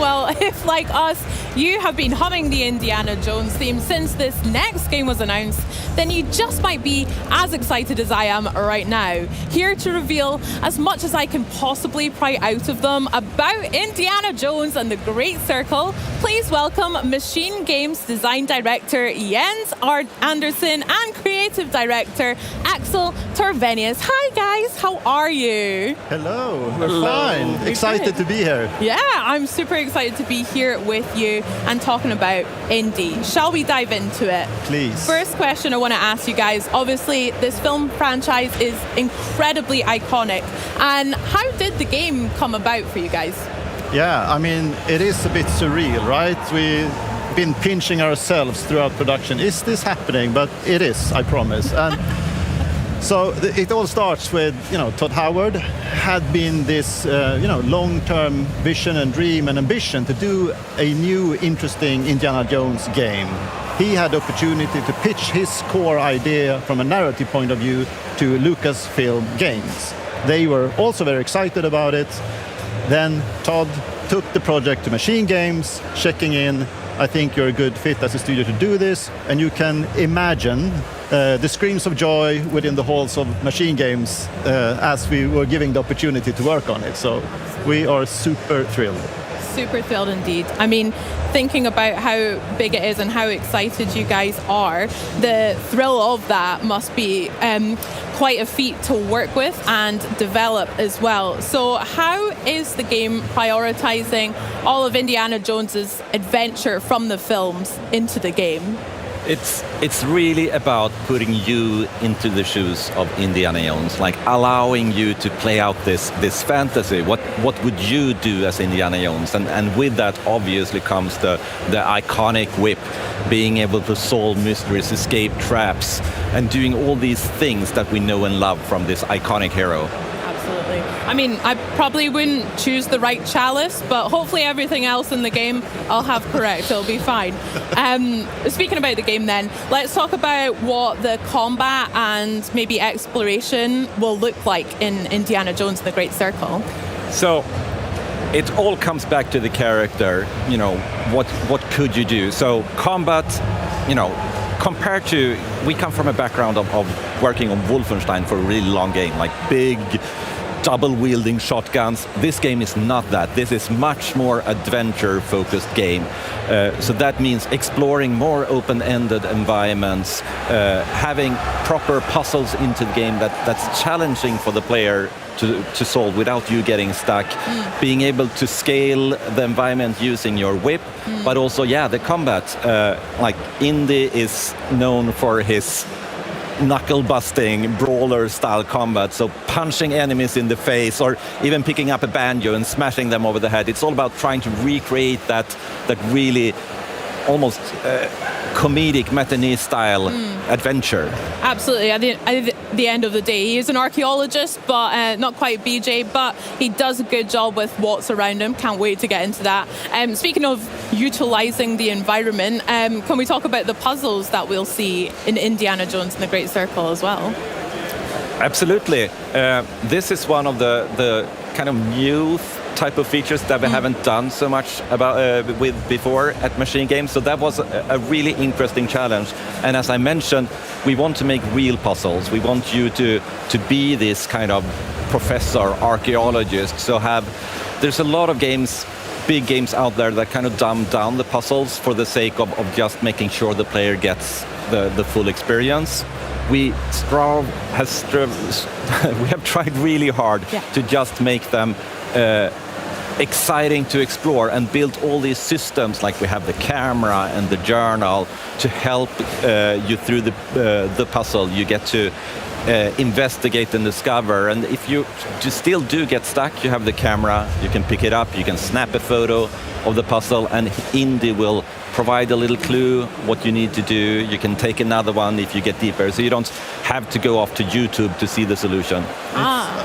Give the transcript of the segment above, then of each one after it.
Well, if like us, you have been humming the Indiana Jones theme since this next game was announced, then you just might be as excited as I am right now. Here to reveal as much as I can possibly pry out of them about Indiana Jones and the Great Circle, please welcome Machine Games Design Director Jens Andersen and Creative Director Axel Torvenius. Hi guys, how are you? Hello, we're fine. Excited to be here. Yeah, I'm super excited to be here with you and talking about Indy. Shall we dive into it? Please. First question I want to ask you guys. Obviously, this film franchise is incredibly iconic. And how did the game come about for you guys? Yeah, I mean, it is a bit surreal, right? We've been pinching ourselves throughout production. Is this happening? But it is, I promise. And so it all starts with, Todd Howard had been this, long-term vision and dream and ambition to do a new, interesting Indiana Jones game. He had the opportunity to pitch his core idea from a narrative point of view to Lucasfilm Games. They were also very excited about it. Then Todd took the project to Machine Games, checking in, I think you're a good fit as a studio to do this, and you can imagine the screams of joy within the halls of Machine Games as we were giving the opportunity to work on it. So we are super thrilled. Super thrilled indeed. I mean, thinking about how big it is and how excited you guys are, the thrill of that must be quite a feat to work with and develop as well. So how is the game prioritizing all of Indiana Jones's adventure from the films into the game? It's really about putting you into the shoes of Indiana Jones, like allowing you to play out this fantasy. What would you do as Indiana Jones? And with that obviously comes the iconic whip, being able to solve mysteries, escape traps, and doing all these things that we know and love from this iconic hero. Absolutely. I mean, I probably wouldn't choose the right chalice, but hopefully everything else in the game I'll have correct. It'll be fine. Speaking about the game then, let's talk about what the combat and maybe exploration will look like in Indiana Jones and the Great Circle. So it all comes back to the character, what could you do? So combat, compared to, we come from a background of working on Wolfenstein for a really long game, like big, double-wielding shotguns. This game is not that. This is much more adventure-focused game. So that means exploring more open-ended environments, having proper puzzles into the game that's challenging for the player to solve without you getting stuck, being able to scale the environment using your whip, but also, the combat. Like Indy is known for his knuckle-busting, brawler-style combat, so punching enemies in the face or even picking up a banjo and smashing them over the head. It's all about trying to recreate that really almost comedic matinee-style adventure. Absolutely. At the end of the day, he is an archaeologist, but not quite BJ, but he does a good job with what's around him. Can't wait to get into that. Speaking of utilizing the environment, can we talk about the puzzles that we'll see in Indiana Jones and the Great Circle as well? Absolutely. This is one of the kind of new type of features that we haven't done so much with before at Machine Games. So that was a really interesting challenge. And as I mentioned, we want to make real puzzles. We want you to be this kind of professor, archaeologist. So there's a lot of games, big games out there that kind of dumb down the puzzles for the sake of just making sure the player gets the full experience. We have tried really hard to just make them exciting to explore and build all these systems, like we have the camera and the journal to help you through the puzzle. You get to investigate and discover, and if you still do get stuck, you have the camera, you can pick it up, you can snap a photo of the puzzle, and Indy will provide a little clue what you need to do. You can take another one if you get deeper, so you don't have to go off to YouTube to see the solution.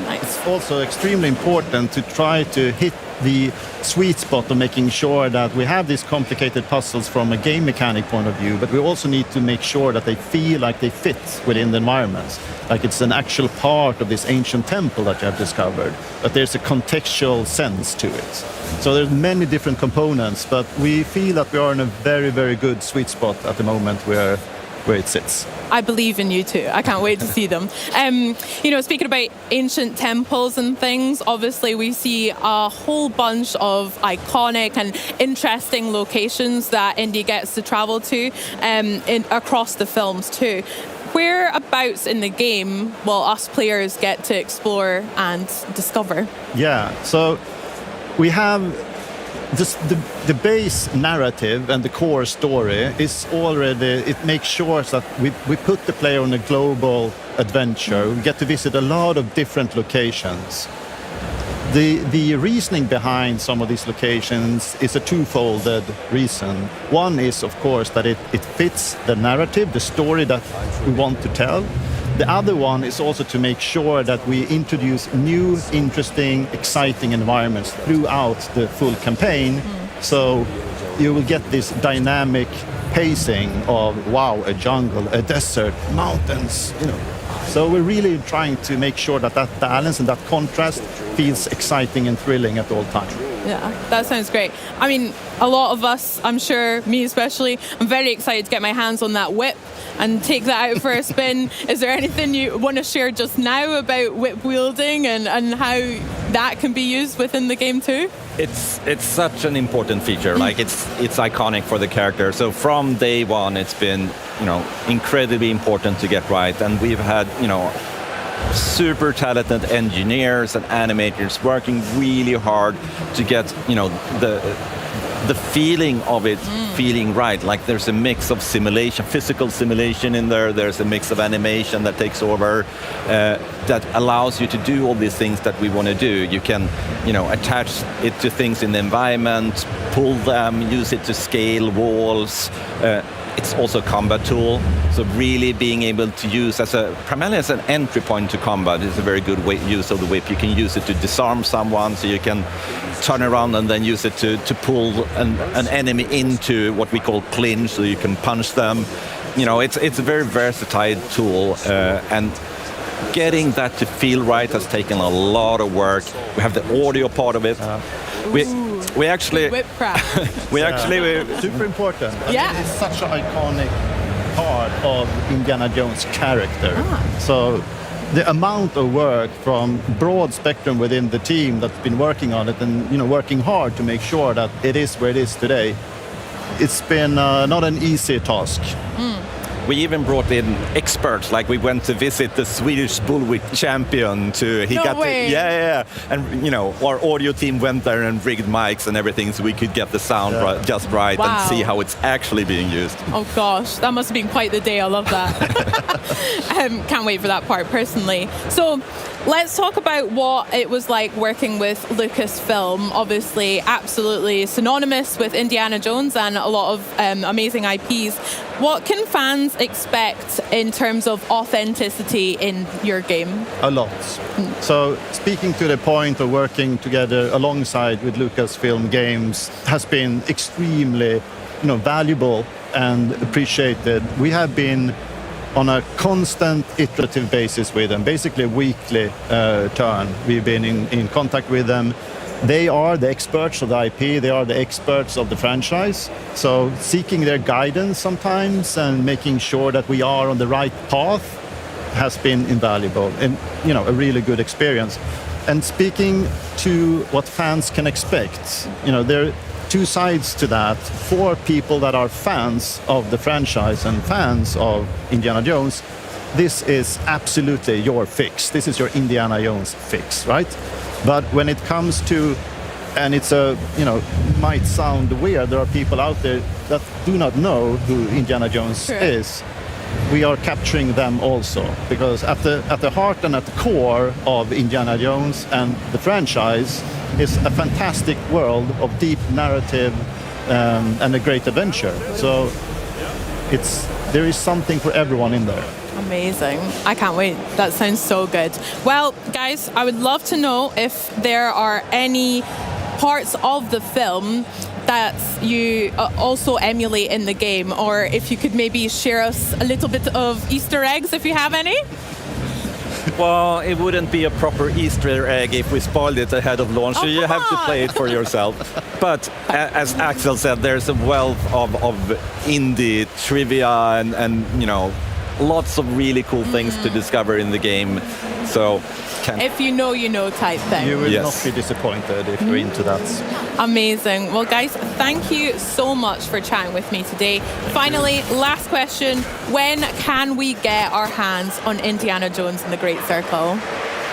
nice. It's also extremely important to try to hit the sweet spot of making sure that we have these complicated puzzles from a game mechanic point of view, but we also need to make sure that they feel like they fit within the environments, like it's an actual part of this ancient temple that you have discovered, that there's a contextual sense to it. So there's many different components, but we feel that we are in a very, very good sweet spot at the moment where it sits. I believe in you too. I can't wait to see them. Speaking about ancient temples and things, obviously we see a whole bunch of iconic and interesting locations that Indy gets to travel to across the films too. Whereabouts in the game will us players get to explore and discover? Yeah, so we have just the base narrative and the core story is already, it makes sure that we put the player on a global adventure. We get to visit a lot of different locations. The reasoning behind some of these locations is a twofold reason. One is, of course, that it fits the narrative, the story that we want to tell. The other one is also to make sure that we introduce new, interesting, exciting environments throughout the full campaign. So you will get this dynamic pacing of, wow, a jungle, a desert, mountains, So we're really trying to make sure that that balance and that contrast feels exciting and thrilling at all times. Yeah, that sounds great. I mean, a lot of us, I'm sure, me especially, I'm very excited to get my hands on that whip and take that out for a spin. Is there anything you want to share just now about whip wielding and how that can be used within the game too? It's such an important feature. Like it's iconic for the character. So from day one, it's been incredibly important to get right, and we've had super talented engineers and animators working really hard to get the feeling of it feeling right. Like there's a mix of simulation, physical simulation in there. There's a mix of animation that takes over that allows you to do all these things that we want to do. You can attach it to things in the environment, pull them, use it to scale walls. It's also a combat tool, so really being able to use primarily as an entry point to combat is a very good use of the whip. You can use it to disarm someone, so you can turn around and then use it to pull an enemy into what we call clinch, so you can punch them. It's a very versatile tool, and getting that to feel right has taken a lot of work. We have the audio part of it. We actually super important. Yeah. It's such an iconic part of Indiana Jones' character. So the amount of work from broad spectrum within the team that's been working on it and working hard to make sure that it is where it is today, it's been not an easy task. We even brought in experts, like we went to visit the Swedish bullwhip champion and our audio team went there and rigged mics and everything so we could get the sound just right and see how it's actually being used. Oh gosh, that must have been quite the day. I love that. Can't wait for that part personally. So let's talk about what it was like working with Lucasfilm. Obviously, absolutely synonymous with Indiana Jones and a lot of amazing IPs. What can fans expect in terms of authenticity in your game? A lot. So speaking to the point of working together alongside with Lucasfilm Games has been extremely valuable and appreciated. We have been on a constant iterative basis with them, basically a weekly turn. We've been in contact with them. They are the experts of the IP, they are the experts of the franchise. So seeking their guidance sometimes and making sure that we are on the right path has been invaluable and a really good experience. And speaking to what fans can expect, there are two sides to that. For people that are fans of the franchise and fans of Indiana Jones, this is absolutely your fix. This is your Indiana Jones fix, right? But when it comes to, and it's might sound weird, there are people out there that do not know who Indiana Jones is. We are capturing them also, because at the heart and at the core of Indiana Jones and the franchise is a fantastic world of deep narrative and a great adventure. So there is something for everyone in there. Amazing. I can't wait. That sounds so good. Well, guys, I would love to know if there are any parts of the film that you also emulate in the game, or if you could maybe share us a little bit of Easter eggs if you have any. Well, it wouldn't be a proper Easter egg if we spoiled it ahead of launch, so you have to play it for yourself. But as Axel said, there's a wealth of indie trivia and you know, lots of really cool things to discover in the game. So if you know type thing. You will not be disappointed if you're into that. Amazing. Well, guys, thank you so much for chatting with me today. Finally, last question. When can we get our hands on Indiana Jones and the Great Circle?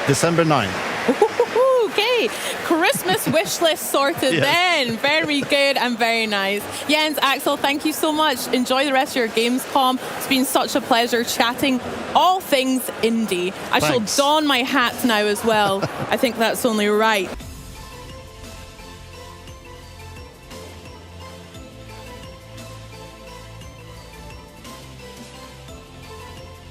December 9. Okay, Christmas wish list sorted then. Very good and very nice. Jens, Axel, thank you so much. Enjoy the rest of your Gamescom. It's been such a pleasure chatting all things indie. I shall don my hat now as well. I think that's only right.